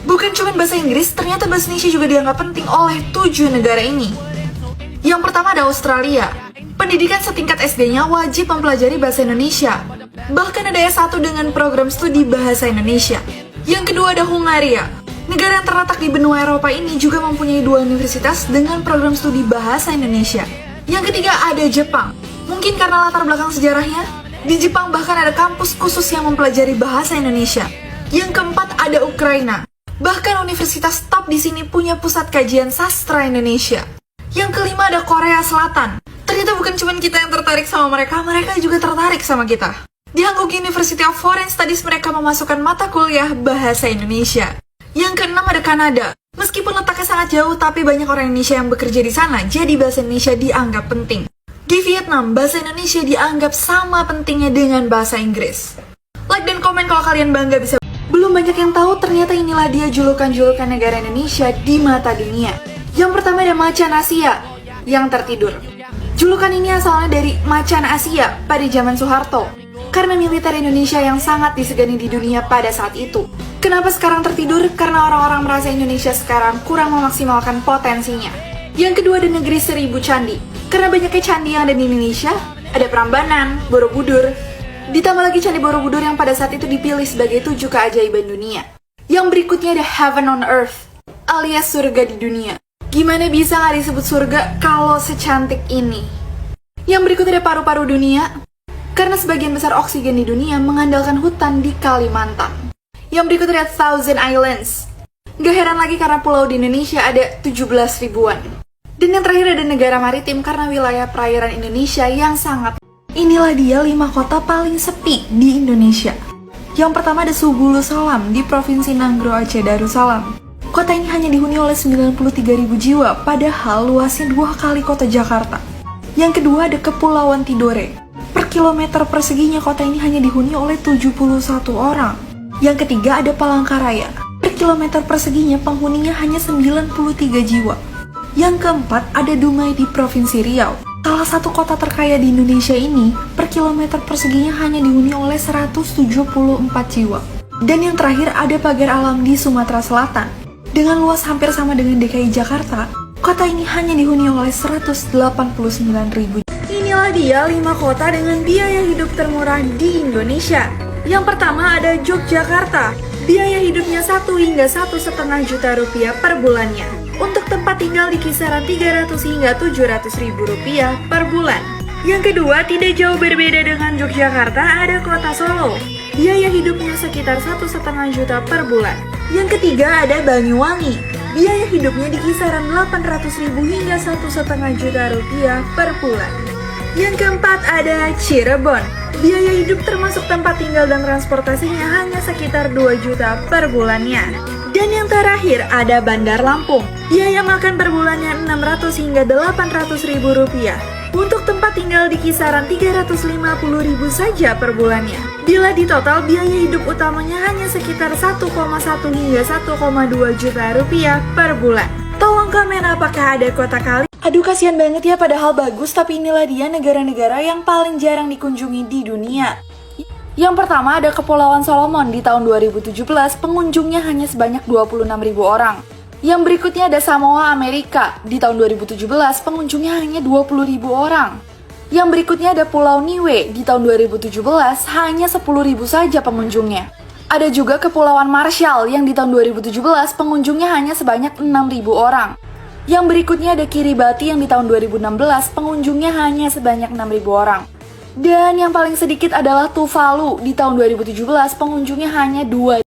Bukan cuma bahasa Inggris, ternyata bahasa Indonesia juga dianggap penting oleh 7 negara ini. Yang pertama ada Australia. Pendidikan setingkat SD-nya wajib mempelajari bahasa Indonesia. Bahkan ada S1 dengan program studi bahasa Indonesia. Yang kedua ada Hungaria. Negara yang terletak di benua Eropa ini juga mempunyai 2 universitas dengan program studi bahasa Indonesia. Yang ketiga ada Jepang. Mungkin karena latar belakang sejarahnya, di Jepang bahkan ada kampus khusus yang mempelajari bahasa Indonesia. Yang keempat ada Ukraina. Bahkan universitas top di sini punya pusat kajian sastra Indonesia. Yang kelima ada Korea Selatan. Ternyata bukan cuma kita yang tertarik sama mereka, mereka juga tertarik sama kita. Di Hankook University of Foreign Studies mereka memasukkan mata kuliah bahasa Indonesia. Yang keenam ada Kanada. Meskipun letaknya sangat jauh, tapi banyak orang Indonesia yang bekerja di sana, jadi bahasa Indonesia dianggap penting. Di Vietnam, bahasa Indonesia dianggap sama pentingnya dengan bahasa Inggris. Like dan komen kalau kalian bangga bisa. Belum banyak yang tahu, ternyata inilah dia julukan-julukan negara Indonesia di mata dunia. Yang pertama ada Macan Asia, yang tertidur. Julukan ini asalnya dari Macan Asia pada zaman Soeharto, karena militer Indonesia yang sangat disegani di dunia pada saat itu. Kenapa sekarang tertidur? Karena orang-orang merasa Indonesia sekarang kurang memaksimalkan potensinya. Yang kedua ada Negeri Seribu Candi. Karena banyaknya candi yang ada di Indonesia, ada Prambanan, Borobudur, ditambah lagi Candi Borobudur yang pada saat itu dipilih sebagai 7 keajaiban dunia. Yang berikutnya ada Heaven on Earth, alias surga di dunia. Gimana bisa nggak disebut surga kalau secantik ini? Yang berikutnya ada paru-paru dunia, karena sebagian besar oksigen di dunia mengandalkan hutan di Kalimantan. Yang berikutnya ada Thousand Islands. Gak heran lagi karena pulau di Indonesia ada 17 ribuan. Dan yang terakhir ada negara maritim karena wilayah perairan Indonesia yang sangat. Inilah dia 5 kota paling sepi di Indonesia. Yang pertama ada Subulu Salam di Provinsi Nanggro Aceh Darussalam. Kota ini hanya dihuni oleh 93.000 jiwa, padahal luasnya 2 kali kota Jakarta. Yang kedua ada Kepulauan Tidore. Per kilometer perseginya kota ini hanya dihuni oleh 71 orang. Yang ketiga ada Palangkaraya. Per kilometer perseginya penghuninya hanya 93 jiwa. Yang keempat ada Dumai di Provinsi Riau. Salah satu kota terkaya di Indonesia ini, per kilometer perseginya hanya dihuni oleh 174 jiwa. Dan yang terakhir ada Pagar Alam di Sumatera Selatan. Dengan luas hampir sama dengan DKI Jakarta, kota ini hanya dihuni oleh 189.000. Inilah dia 5 kota dengan biaya hidup termurah di Indonesia. Yang pertama ada Yogyakarta. Biaya hidupnya 1 hingga 1,5 juta rupiah per bulannya. Untuk tempat tinggal di kisaran 300 hingga 700 ribu rupiah per bulan. Yang kedua, tidak jauh berbeda dengan Yogyakarta, ada kota Solo. Biaya hidupnya sekitar 1,5 juta per bulan. Yang ketiga, ada Banyuwangi. Biaya hidupnya di kisaran 800 ribu hingga 1,5 juta rupiah per bulan. Yang keempat, ada Cirebon. Biaya hidup termasuk tempat tinggal dan transportasinya hanya sekitar 2 juta per bulannya. Dan yang terakhir ada Bandar Lampung. Biaya makan per bulannya 600 hingga 800 ribu rupiah. Untuk tempat tinggal di kisaran 350 ribu saja per bulannya. Bila di total biaya hidup utamanya hanya sekitar 1,1 hingga 1,2 juta rupiah per bulan. Tolong komen apakah ada kota kalian. Aduh kasihan banget ya, padahal bagus, tapi inilah dia negara-negara yang paling jarang dikunjungi di dunia. Yang pertama ada Kepulauan Solomon. Di tahun 2017 pengunjungnya hanya sebanyak 26.000 orang. Yang berikutnya ada Samoa Amerika. Di tahun 2017 pengunjungnya hanya 20.000 orang. Yang berikutnya ada Pulau Niue. Di tahun 2017 hanya 10.000 saja pengunjungnya. Ada juga Kepulauan Marshall yang di tahun 2017 pengunjungnya hanya sebanyak 6.000 orang. Yang berikutnya ada Kiribati yang di tahun 2016 pengunjungnya hanya sebanyak 6.000 orang. Dan yang paling sedikit adalah Tuvalu. Di tahun 2017 pengunjungnya hanya 2.000